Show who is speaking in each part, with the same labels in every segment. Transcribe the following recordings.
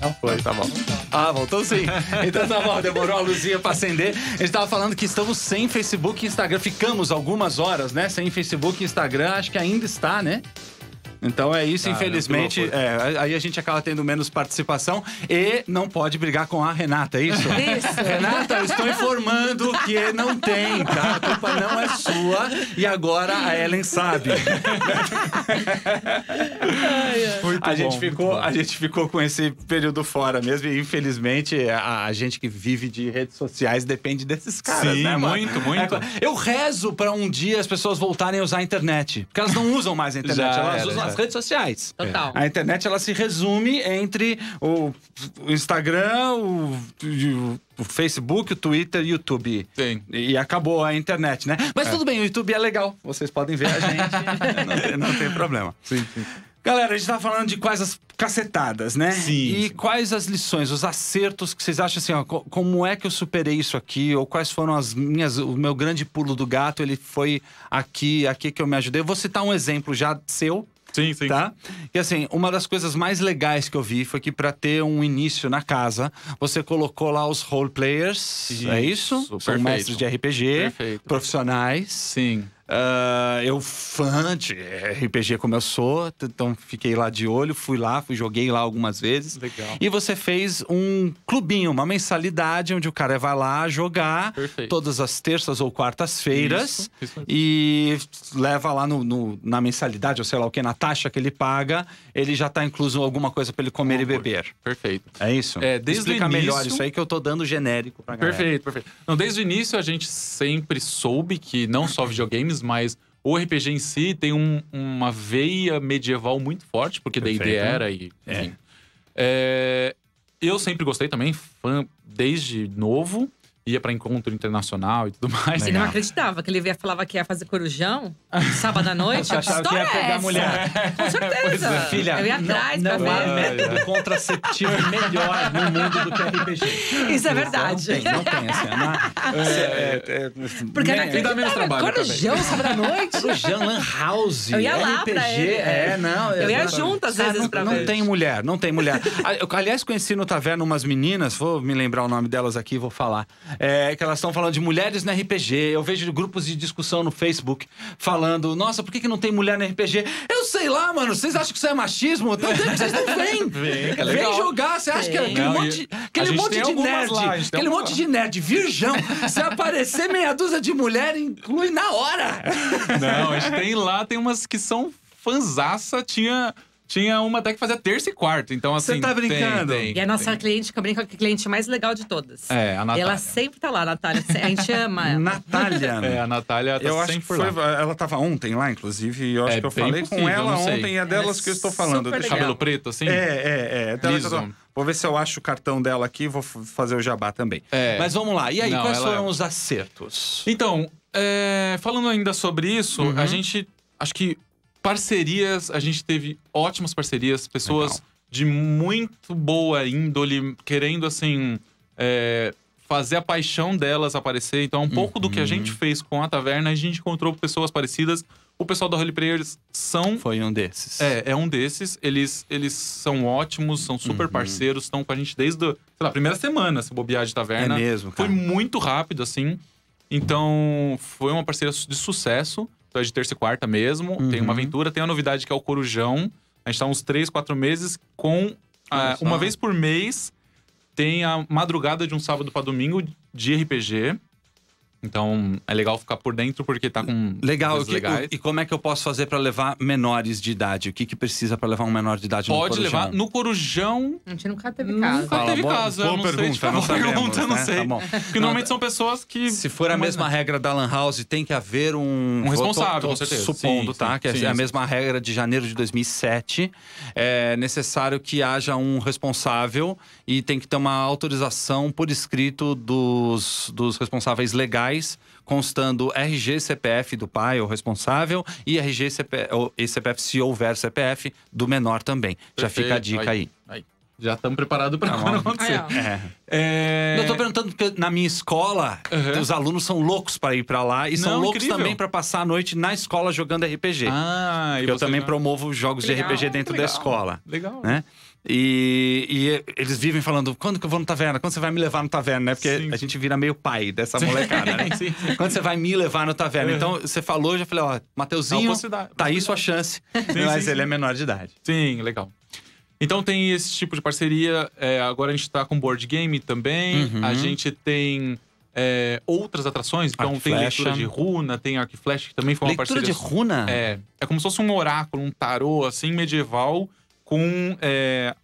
Speaker 1: Não foi, tá bom. Ah, voltou sim. Então tá bom, demorou a luzinha pra acender. A gente tava falando que estamos sem Facebook e Instagram. Ficamos algumas horas, né? Sem Facebook e Instagram. Acho que ainda está, né? Então é isso, infelizmente. Aí a gente acaba tendo menos participação e não pode brigar com a Renata, é isso?
Speaker 2: Isso.
Speaker 1: Renata, eu estou informando que não tem, tá? A culpa não é sua e agora a Ellen sabe. A gente ficou com esse período fora mesmo e infelizmente a gente que vive de redes sociais depende desses caras,
Speaker 3: Sim,
Speaker 1: né, mano?
Speaker 3: muito.
Speaker 1: Eu rezo pra um dia as pessoas voltarem a usar a internet, porque elas não usam mais a internet, elas usam as redes sociais.
Speaker 2: Total.
Speaker 1: A internet, ela se resume entre o Instagram, o Facebook, o Twitter e o YouTube.
Speaker 3: Sim.
Speaker 1: E acabou a internet, né? Mas tudo bem, o YouTube é legal. Vocês podem ver a gente. não tem problema.
Speaker 3: Sim.
Speaker 1: Galera, a gente tá falando de quais as cacetadas, né?
Speaker 3: Sim.
Speaker 1: E quais as lições, os acertos que vocês acham assim, ó, como é que eu superei isso aqui? Ou quais foram o meu grande pulo do gato, ele foi aqui que eu me ajudei. Eu vou citar um exemplo já seu.
Speaker 3: Sim.
Speaker 1: Tá? E assim, uma das coisas mais legais que eu vi foi que pra ter um início na casa, você colocou lá os role players, é isso? São
Speaker 3: perfeito.
Speaker 1: mestres de RPG,
Speaker 3: Perfeito.
Speaker 1: profissionais.
Speaker 3: Sim.
Speaker 1: Eu fã de RPG como eu sou, então fiquei lá de olho, joguei lá algumas vezes.
Speaker 3: Legal.
Speaker 1: E você fez um clubinho, uma mensalidade, onde o cara vai lá jogar todas as terças ou quartas-feiras
Speaker 3: Isso.
Speaker 1: e leva lá na mensalidade, ou sei lá o que, na taxa que ele paga, ele já tá incluso alguma coisa pra ele comer e beber.
Speaker 3: Perfeito.
Speaker 1: É isso?
Speaker 3: Desde
Speaker 1: Explica
Speaker 3: o início,
Speaker 1: melhor isso aí que eu tô dando genérico pra galera.
Speaker 3: Perfeito. Não, desde o início a gente sempre soube que não só videogames, mas o RPG em si tem uma veia medieval muito forte, porque D&D era e enfim. Eu sempre gostei também, fã desde novo. Ia pra encontro internacional e tudo mais.
Speaker 2: Ele não acreditava que ele falava que ia fazer corujão sábado à noite.
Speaker 1: Você achava que ia pegar mulher.
Speaker 2: Com certeza.
Speaker 1: Filha,
Speaker 2: eu ia atrás pra
Speaker 1: não há
Speaker 2: ver.
Speaker 1: método contraceptivo melhor no mundo do que RPG.
Speaker 2: Isso é verdade.
Speaker 1: Não tem assim.
Speaker 2: Porque
Speaker 3: Me dá menos trabalho
Speaker 2: corujão sábado à noite.
Speaker 1: Corujão, lan house,
Speaker 2: Eu ia lá
Speaker 1: RPG.
Speaker 2: pra ele. Eu ia junto às vezes pra ver.
Speaker 1: Não tem mulher. Eu, aliás, conheci no Taverna umas meninas, vou me lembrar o nome delas aqui, vou falar. Que elas estão falando de mulheres no RPG. Eu vejo grupos de discussão no Facebook falando, nossa, por que não tem mulher no RPG? Eu sei lá, mano, vocês acham que isso é machismo? Então vocês não vêm. Vem jogar, você acha que aquele monte de nerd virgão, se aparecer meia dúzia de mulher, inclui na hora.
Speaker 3: Não, a gente tem umas que são fanzaça, tinha uma até que fazia terça e quarta, então assim…
Speaker 1: Você tá brincando?
Speaker 2: E a nossa cliente, que eu brinco, é a cliente mais legal de todas.
Speaker 3: A Natália.
Speaker 2: Ela sempre tá lá, a Natália. A gente ama ela.
Speaker 1: Natália.
Speaker 3: A Natália tá
Speaker 1: eu acho
Speaker 3: sempre
Speaker 1: que
Speaker 3: por lá.
Speaker 1: ela tava ontem lá, inclusive, e eu acho que eu falei com ela ontem, e é delas que eu estou falando.
Speaker 2: Super legal.
Speaker 3: Cabelo preto, assim?
Speaker 1: Liso. Vou ver se eu acho o cartão dela aqui, vou fazer o jabá também. Mas vamos lá, e aí, quais foram os acertos?
Speaker 3: Então, falando ainda sobre isso, a gente… Acho que parcerias, a gente teve ótimas parcerias, pessoas de muito boa índole, querendo, assim, fazer a paixão delas aparecer. Então, um pouco do que a gente fez com a Taverna, a gente encontrou pessoas parecidas. O pessoal da Role Players
Speaker 1: Foi um desses.
Speaker 3: É um desses. Eles são ótimos, são super parceiros, estão com a gente desde a primeira semana, se bobear de Taverna.
Speaker 1: É mesmo, cara.
Speaker 3: Foi muito rápido, assim. Então, foi uma parceria de sucesso. Então é de terça e quarta mesmo. Tem uma aventura, tem uma novidade que é o Corujão. A gente tá uns 3, 4 meses com… uma vez por mês, tem a madrugada de um sábado pra domingo de RPG. Então, é legal ficar por dentro, porque tá com…
Speaker 1: Legal. E como é que eu posso fazer pra levar menores de idade? O que precisa pra levar um menor de idade no Corujão?
Speaker 3: Pode levar. No Corujão…
Speaker 2: A gente nunca teve casa.
Speaker 3: Nunca teve casa. Eu não sei.
Speaker 1: Pergunta, não sabemos,
Speaker 3: eu não
Speaker 1: né?
Speaker 3: sei.
Speaker 1: Tá bom.
Speaker 3: Porque normalmente são pessoas que…
Speaker 1: Se for a mesma regra da Lan House, tem que haver um
Speaker 3: responsável, com certeza.
Speaker 1: Supondo,
Speaker 3: Sim,
Speaker 1: que é a mesma regra de janeiro de 2007. É necessário que haja um responsável e tem que ter uma autorização por escrito dos responsáveis legais, constando RG, CPF do pai ou responsável e RG, CPF, se houver CPF, do menor também.
Speaker 3: Perfeito.
Speaker 1: Já fica a dica aí.
Speaker 3: Já estamos preparados para quando acontecer.
Speaker 1: Eu tô perguntando porque na minha escola, os alunos são loucos para ir para lá. E são loucos
Speaker 3: incrível.
Speaker 1: também para passar a noite na escola jogando RPG.
Speaker 3: E
Speaker 1: Porque eu também promovo jogos de RPG dentro da escola.
Speaker 3: Legal.
Speaker 1: Né? E eles vivem falando, quando que eu vou no taverna? Quando você vai me levar no taverna, né? Porque a gente vira meio pai dessa molecada, né?
Speaker 3: Sim.
Speaker 1: Quando você vai me levar no taverna. Então, você falou, já falei, ó, Mateuzinho, tá aí sua chance. Mas ele é menor de idade.
Speaker 3: Sim, legal. Então tem esse tipo de parceria. Agora a gente tá com board game também. A gente tem outras atrações. Então tem leitura de runa, tem arco e flecha, que também foi uma parceria.
Speaker 1: Leitura de runa?
Speaker 3: É como se fosse um oráculo, um tarô, assim, medieval, com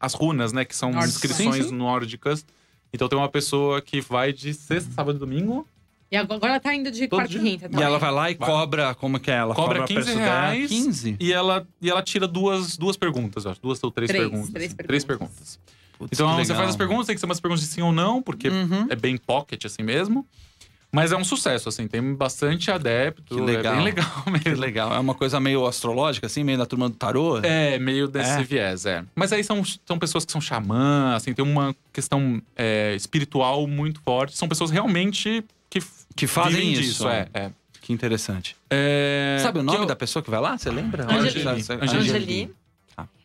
Speaker 3: as runas, né? Que são inscrições nórdicas. Então tem uma pessoa que vai de sexta, sábado e domingo.
Speaker 2: E agora ela tá indo de quarta e quinta também.
Speaker 1: E ela vai lá e cobra, como que é? Ela
Speaker 3: cobra R$15.
Speaker 1: 15?
Speaker 3: E ela tira duas perguntas, eu acho. 2 ou 3 perguntas. Três perguntas.
Speaker 1: Putz,
Speaker 3: então você faz as perguntas, tem que ser umas perguntas de sim ou não, porque é bem pocket assim mesmo. Mas é um sucesso, assim, tem bastante adepto.
Speaker 1: Que legal.
Speaker 3: É bem legal mesmo.
Speaker 1: Que legal. É uma coisa meio astrológica, assim, meio da turma do tarô?
Speaker 3: Meio desse viés, Mas aí são pessoas que são xamã, assim, tem uma questão espiritual muito forte. São pessoas realmente que fazem isso.
Speaker 1: Que interessante. Sabe o nome da pessoa que vai lá? Você lembra?
Speaker 2: Angeli.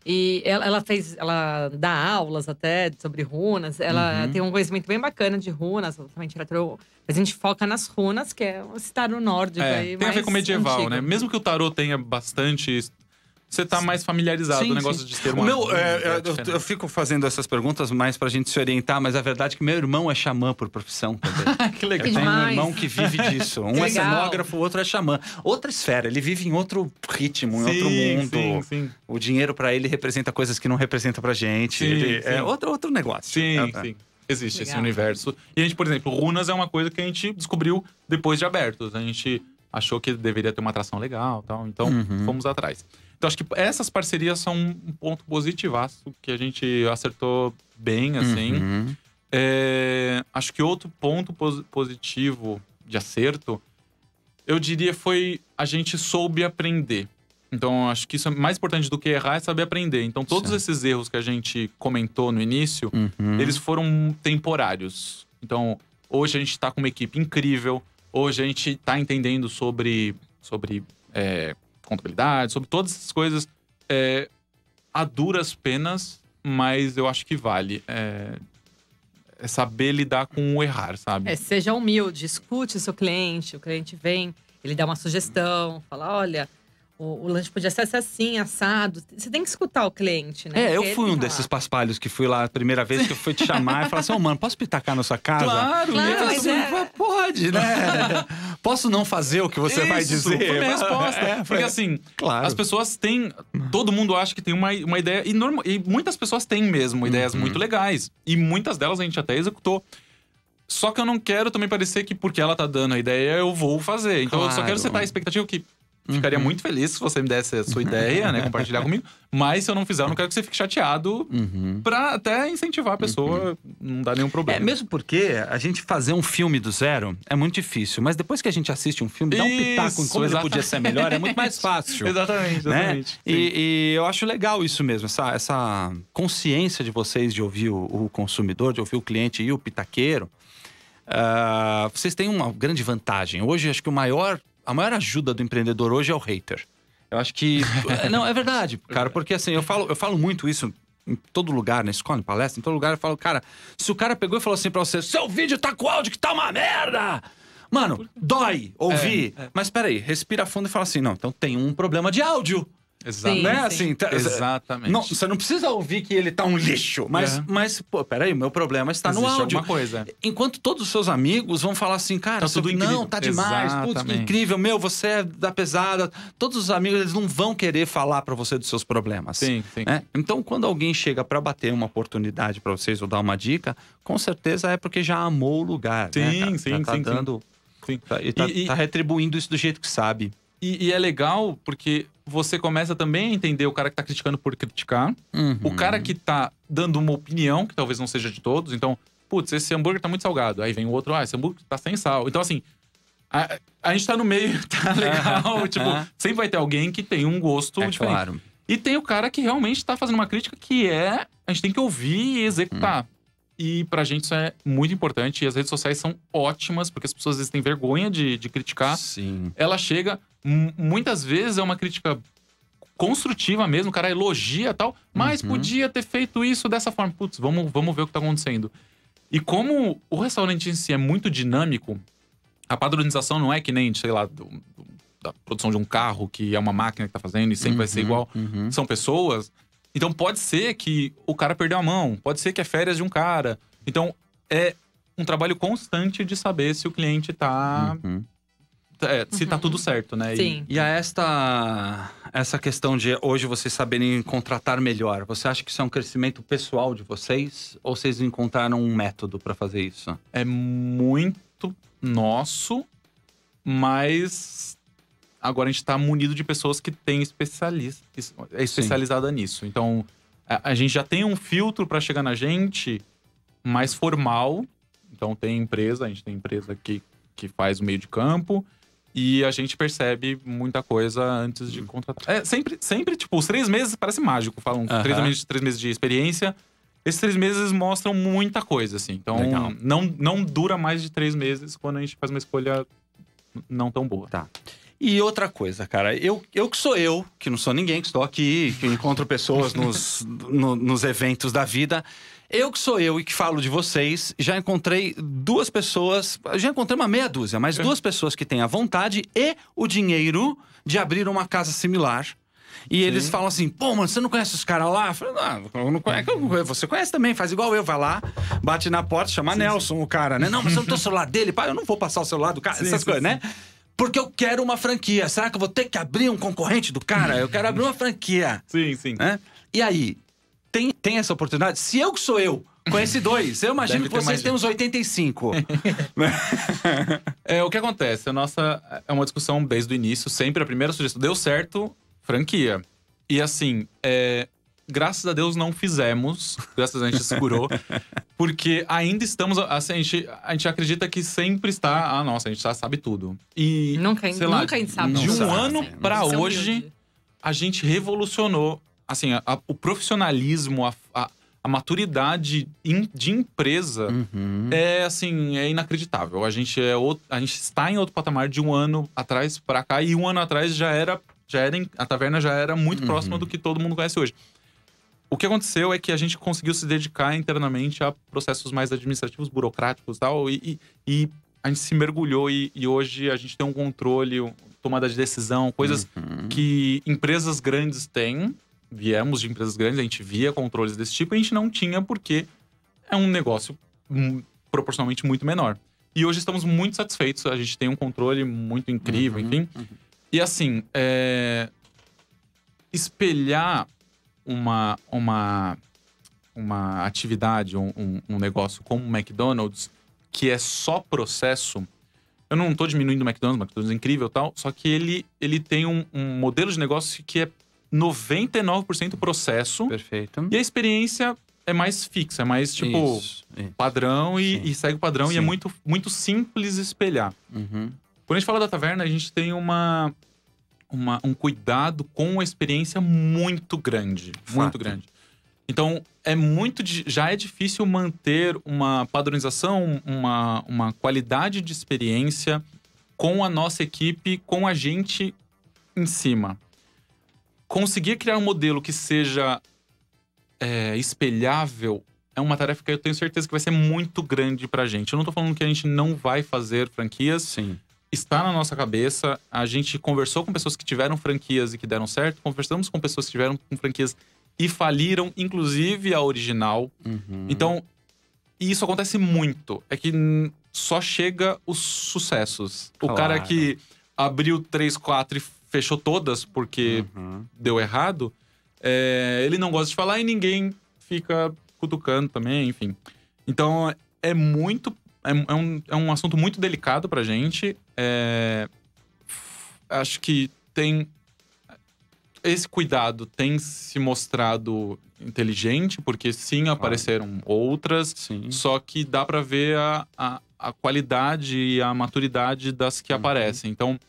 Speaker 2: E ela dá aulas até sobre runas. Ela tem um conhecimento bem bacana de runas. A gente foca nas runas, que é esse tarô nórdico.
Speaker 3: Tem a ver com medieval,
Speaker 2: antigo.
Speaker 3: né? Mesmo que o tarô tenha bastante… Você tá mais familiarizado com o negócio de ter uma…
Speaker 1: Eu fico fazendo essas perguntas mais pra gente se orientar, mas a verdade é que meu irmão é xamã por profissão também.
Speaker 3: Que legal.
Speaker 1: Eu tenho um irmão que vive disso. Um é cenógrafo, o outro é xamã. Outra esfera, ele vive em outro ritmo, em outro mundo.
Speaker 3: Sim.
Speaker 1: O dinheiro pra ele representa coisas que não representa pra gente. É outro negócio.
Speaker 3: Sim. Existe esse universo. E a gente, por exemplo, runas é uma coisa que a gente descobriu depois de abertos. A gente achou que deveria ter uma atração legal e tal. Então, fomos atrás. Então, acho que essas parcerias são um ponto positivaço que a gente acertou bem, assim. Acho que outro ponto positivo de acerto, eu diria, foi a gente soube aprender. Então, acho que isso é mais importante do que errar, é saber aprender. Então, todos esses erros que a gente comentou no início, eles foram temporários. Então, hoje a gente está com uma equipe incrível. Hoje a gente está entendendo sobre contabilidade, sobre todas essas coisas a duras penas, mas eu acho que vale. É saber lidar com o errar, sabe?
Speaker 2: Seja humilde, escute o seu cliente. O cliente vem, ele dá uma sugestão, fala, olha… O lanche podia ser assim, assado. Você tem que escutar o cliente, né?
Speaker 1: Eu fui um desses paspalhos que fui lá a primeira vez que eu fui te chamar e falar assim, mano, posso pitacar na sua casa?
Speaker 3: Claro,
Speaker 2: mas
Speaker 1: pode, né? Posso não fazer o que você vai dizer?
Speaker 3: Foi minha resposta. Porque assim, as pessoas têm… Todo mundo acha que tem uma ideia… E muitas pessoas têm mesmo ideias muito legais. E muitas delas a gente até executou. Só que eu não quero também parecer que porque ela tá dando a ideia, eu vou fazer. Então eu só quero setar a expectativa que… Ficaria muito feliz se você me desse a sua ideia, né? Compartilhar comigo. Mas se eu não fizer, eu não quero que você fique chateado. Pra até incentivar a pessoa. Não dá nenhum problema.
Speaker 1: Mesmo porque a gente fazer um filme do zero é muito difícil. Mas depois que a gente assiste um filme, dar um pitaco em coisa que podia ser melhor, é muito mais fácil.
Speaker 3: Exatamente.
Speaker 1: Né? E eu acho legal isso mesmo. Essa consciência de vocês de ouvir o consumidor, de ouvir o cliente e o pitaqueiro. Vocês têm uma grande vantagem. Hoje, acho que a maior ajuda do empreendedor hoje é o hater. Eu acho que… Não, é verdade, cara. Porque assim, eu falo muito isso em todo lugar, na escola, em palestra, em todo lugar. Eu falo, cara, se o cara pegou e falou assim pra você, seu vídeo tá com áudio que tá uma merda! Mano, dói ouvir. Mas peraí, respira fundo e fala assim, não, então tem um problema de áudio.
Speaker 3: Exatamente.
Speaker 1: Né? Assim,
Speaker 3: exatamente.
Speaker 1: Não, você não precisa ouvir que ele tá um lixo. Mas pô, peraí, o meu problema está no áudio.
Speaker 3: Coisa.
Speaker 1: Enquanto todos os seus amigos vão falar assim, cara,
Speaker 3: tá tudo incrível.
Speaker 1: Não, tá demais, putz, que incrível, você é da pesada. Todos os amigos, eles não vão querer falar pra você dos seus problemas.
Speaker 3: Sim.
Speaker 1: Né? Então, quando alguém chega pra bater uma oportunidade pra vocês ou dar uma dica, com certeza é porque já amou o lugar.
Speaker 3: Sim.
Speaker 1: Tá dando…
Speaker 3: Sim.
Speaker 1: Tá retribuindo isso do jeito que sabe.
Speaker 3: E é legal porque você começa também a entender o cara que tá criticando por criticar. O cara que tá dando uma opinião, que talvez não seja de todos. Então, putz, esse hambúrguer tá muito salgado. Aí vem o outro, esse hambúrguer tá sem sal. Então, assim, a gente tá no meio, tá legal. Tipo, sempre vai ter alguém que tem um gosto diferente.
Speaker 1: Claro.
Speaker 3: E tem o cara que realmente tá fazendo uma crítica que é a gente tem que ouvir e executar. E pra gente isso é muito importante. E as redes sociais são ótimas, porque as pessoas às vezes têm vergonha de criticar.
Speaker 1: Sim.
Speaker 3: Ela chega, muitas vezes é uma crítica construtiva mesmo, o cara elogia e tal, mas podia ter feito isso dessa forma. Putz, vamos ver o que tá acontecendo. E como o restaurante em si é muito dinâmico, a padronização não é que nem, sei lá, da produção de um carro, que é uma máquina que tá fazendo e sempre vai ser igual. São pessoas. Então pode ser que o cara perdeu a mão, pode ser que é férias de um cara. Então é um trabalho constante de saber se o cliente tá… se tá tudo certo, né?
Speaker 2: Sim.
Speaker 1: E a essa questão de hoje vocês saberem contratar melhor, você acha que isso é um crescimento pessoal de vocês? Ou vocês encontraram um método para fazer isso?
Speaker 3: É muito nosso, mas… Agora a gente tá munido de pessoas que têm especializada nisso. Então, a gente já tem um filtro para chegar na gente mais formal. Então, a gente tem empresa que faz o meio de campo. E a gente percebe muita coisa antes de contratar. Sempre, tipo, os 3 meses parece mágico. Falam 3 meses de experiência. Esses 3 meses mostram muita coisa, assim. Então, não dura mais de 3 meses quando a gente faz uma escolha não tão boa.
Speaker 1: Tá. E outra coisa, cara, eu que sou eu, que não sou ninguém, que estou aqui, que encontro pessoas nos eventos da vida. Eu que sou eu e que falo de vocês, já encontrei 2 pessoas, já encontrei uma meia dúzia, mas 2 pessoas que têm a vontade e o dinheiro de abrir uma casa similar. E eles falam assim, pô, mano, você não conhece os caras lá? Eu falo, não, eu não conheço. Você conhece também, faz igual eu, vai lá, bate na porta, chama Nelson, o cara, né? Não, mas eu não tenho o celular dele, pai, eu não vou passar o celular do cara, essas coisas, né? Porque eu quero uma franquia. Será que eu vou ter que abrir um concorrente do cara? Eu quero abrir uma franquia.
Speaker 3: Sim.
Speaker 1: E aí, tem essa oportunidade? Se eu que sou eu, conheci 2, eu imagino que vocês têm uns 85.
Speaker 3: O que acontece? A nossa é uma discussão desde o início. Sempre a primeira sugestão. Deu certo, franquia. E assim, graças a Deus não fizemos. Graças a Deus a gente segurou. Porque ainda estamos… Assim, a gente acredita que sempre está… nossa, a gente já sabe tudo. E,
Speaker 2: nunca a gente sabe.
Speaker 3: De um ano pra hoje, a gente revolucionou. Assim, o profissionalismo, a maturidade de empresa é inacreditável. A gente está em outro patamar de um ano atrás pra cá. E um ano atrás a taverna já era muito próxima do que todo mundo conhece hoje. O que aconteceu é que a gente conseguiu se dedicar internamente a processos mais administrativos, burocráticos e tal. E a gente se mergulhou e hoje a gente tem um controle, tomada de decisão, coisas que empresas grandes têm. Viemos de empresas grandes, a gente via controles desse tipo. E a gente não tinha porque é um negócio proporcionalmente muito menor. E hoje estamos muito satisfeitos. A gente tem um controle muito incrível, enfim. E assim, espelhar uma atividade, um negócio como o McDonald's, que é só processo… Eu não tô diminuindo o McDonald's é incrível e tal, só que ele tem um modelo de negócio que é 99% processo.
Speaker 1: Perfeito.
Speaker 3: E a experiência é mais fixa, é mais tipo padrão e segue o padrão. E é muito, muito simples espelhar. Quando a gente fala da taverna, a gente tem um cuidado com a experiência muito grande. Muito grande. Então, já é difícil manter uma padronização, uma qualidade de experiência com a nossa equipe, com a gente em cima. Conseguir criar um modelo que seja espelhável é uma tarefa que eu tenho certeza que vai ser muito grande pra gente. Eu não tô falando que a gente não vai fazer franquias.
Speaker 1: Sim.
Speaker 3: Está na nossa cabeça. A gente conversou com pessoas que tiveram franquias e que deram certo. Conversamos com pessoas que tiveram franquias e faliram, inclusive a original. Então, e isso acontece muito. É que só chega os sucessos. Claro. O cara que abriu 3, 4 e fechou todas porque deu errado, ele não gosta de falar e ninguém fica cutucando também, enfim. Então, é um assunto muito delicado pra gente. Acho que esse cuidado tem se mostrado inteligente, porque sim, apareceram outras, só que dá pra ver a qualidade e a maturidade das que aparecem. Então,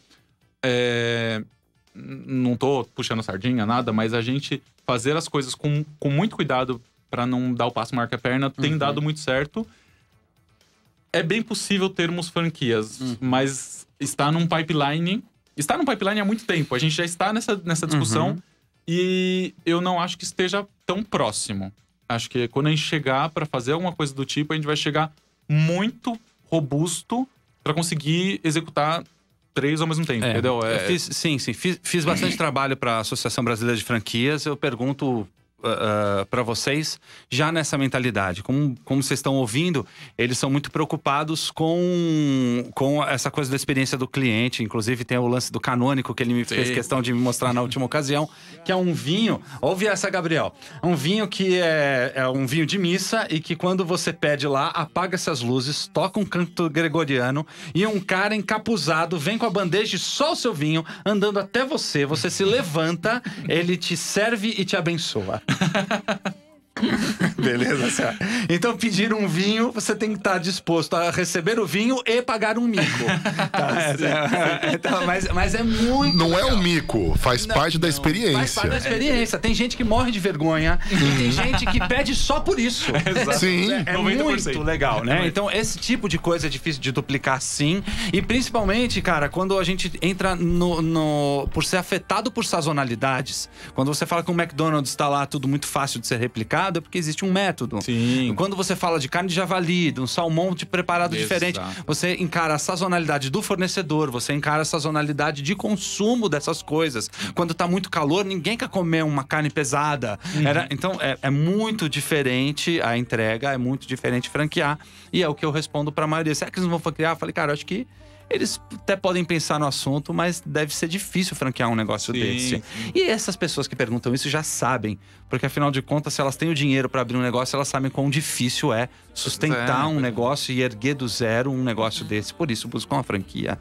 Speaker 3: não tô puxando sardinha, nada, mas a gente fazer as coisas com muito cuidado pra não dar o passo maior que a perna, tem dado muito certo. É bem possível termos franquias, mas está num pipeline há muito tempo. A gente já está nessa discussão e eu não acho que esteja tão próximo. Acho que quando a gente chegar para fazer alguma coisa do tipo, a gente vai chegar muito robusto para conseguir executar 3 ao mesmo tempo, entendeu?
Speaker 1: Fiz bastante trabalho para a Associação Brasileira de Franquias. Eu pergunto para vocês, já nessa mentalidade, como vocês estão ouvindo, eles são muito preocupados com essa coisa da experiência do cliente. Inclusive tem o lance do canônico que ele me fez questão de me mostrar na última ocasião, que é um vinho, ouve essa, Gabriel, é um vinho que é um vinho de missa e que quando você pede lá, apaga-se as luzes, toca um canto gregoriano e um cara encapuzado vem com a bandeja e só o seu vinho andando até você se levanta, ele te serve e te abençoa. Beleza, senhora? Então, pedir um vinho, você tem que estar disposto a receber o vinho e pagar um mico. Mas é muito
Speaker 4: Não
Speaker 1: legal.
Speaker 4: é um mico, faz parte da experiência.
Speaker 1: Faz parte da experiência. Tem gente que morre de vergonha e tem gente que pede só por isso.
Speaker 4: Sim.
Speaker 1: É
Speaker 3: 90%.
Speaker 1: muito legal, né? Então, esse tipo de coisa é difícil de duplicar, sim. E principalmente, cara, quando a gente entra por ser afetado por sazonalidades. Quando você fala que o McDonald's está lá tudo muito fácil de ser replicado, é porque existe um método.
Speaker 3: Sim.
Speaker 1: Quando você fala de carne de javali, de um salmão preparado diferente, você encara a sazonalidade do fornecedor, você encara a sazonalidade de consumo dessas coisas. Quando tá muito calor, ninguém quer comer uma carne pesada. Então, é muito diferente a entrega, é muito diferente franquear. E é o que eu respondo pra maioria. Será que eles não vão franquear? Eu falei, cara, eu acho que eles até podem pensar no assunto, mas deve ser difícil franquear um negócio desse. E essas pessoas que perguntam isso já sabem. Porque, afinal de contas, se elas têm o dinheiro para abrir um negócio, elas sabem quão difícil é sustentar um negócio e erguer do zero um negócio desse. Por isso, buscam uma franquia.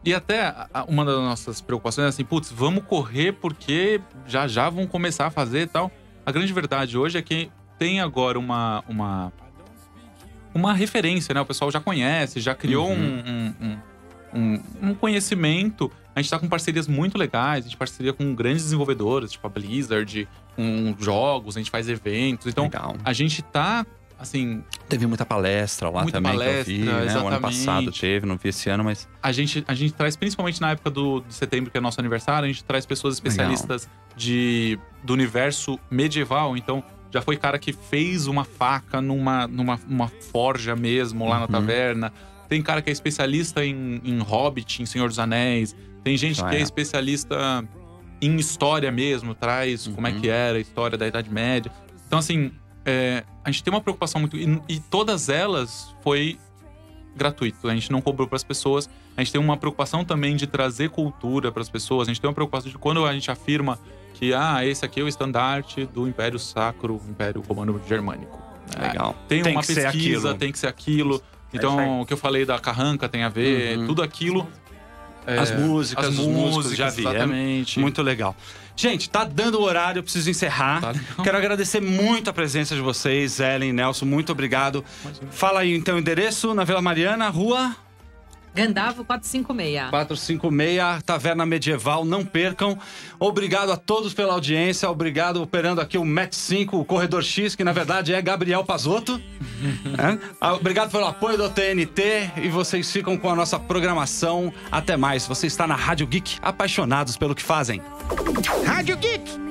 Speaker 3: E até uma das nossas preocupações é assim, putz, vamos correr porque já vão começar a fazer e tal. A grande verdade hoje é que tem agora uma referência, né? O pessoal já conhece, já criou um conhecimento. A gente tá com parcerias muito legais, a gente parceria com grandes desenvolvedores, tipo a Blizzard, com jogos, a gente faz eventos. Então, a gente tá, assim...
Speaker 1: Teve muita palestra lá também, que eu vi, né? O ano passado teve, não vi esse ano, mas...
Speaker 3: A gente traz, principalmente na época de setembro, que é nosso aniversário, a gente traz pessoas especialistas do universo medieval. Então, já foi cara que fez uma faca numa forja mesmo, lá na taverna. Tem cara que é especialista em Hobbit, em Senhor dos Anéis. Tem gente que é especialista em história mesmo, traz como é que era a história da Idade Média. Então, assim, a gente tem uma preocupação muito... E todas elas foi gratuito, a gente não cobrou para as pessoas. A gente tem uma preocupação também de trazer cultura para as pessoas. A gente tem uma preocupação de quando a gente afirma que esse aqui é o estandarte do Império Sacro, Império Romano Germânico.
Speaker 1: Legal.
Speaker 3: Tem uma pesquisa, tem que ser aquilo. Então, o que eu falei da carranca tem a ver, tudo aquilo.
Speaker 1: As músicas, os músicos, já vi.
Speaker 3: Exatamente.
Speaker 1: Muito legal. Gente, tá dando o horário, eu preciso encerrar. Quero agradecer muito a presença de vocês, Ellen, Nelson, muito obrigado. Fala aí, então, o endereço na Vila Mariana, rua...
Speaker 2: Gandavo 456.
Speaker 1: 456, Taverna Medieval, não percam. Obrigado a todos pela audiência, obrigado operando aqui o Match 5, o Corredor X, que na verdade é Gabriel Pazotto. Obrigado pelo apoio do TNT e vocês ficam com a nossa programação. Até mais, você está na Rádio Geek, apaixonados pelo que fazem.
Speaker 5: Rádio Geek!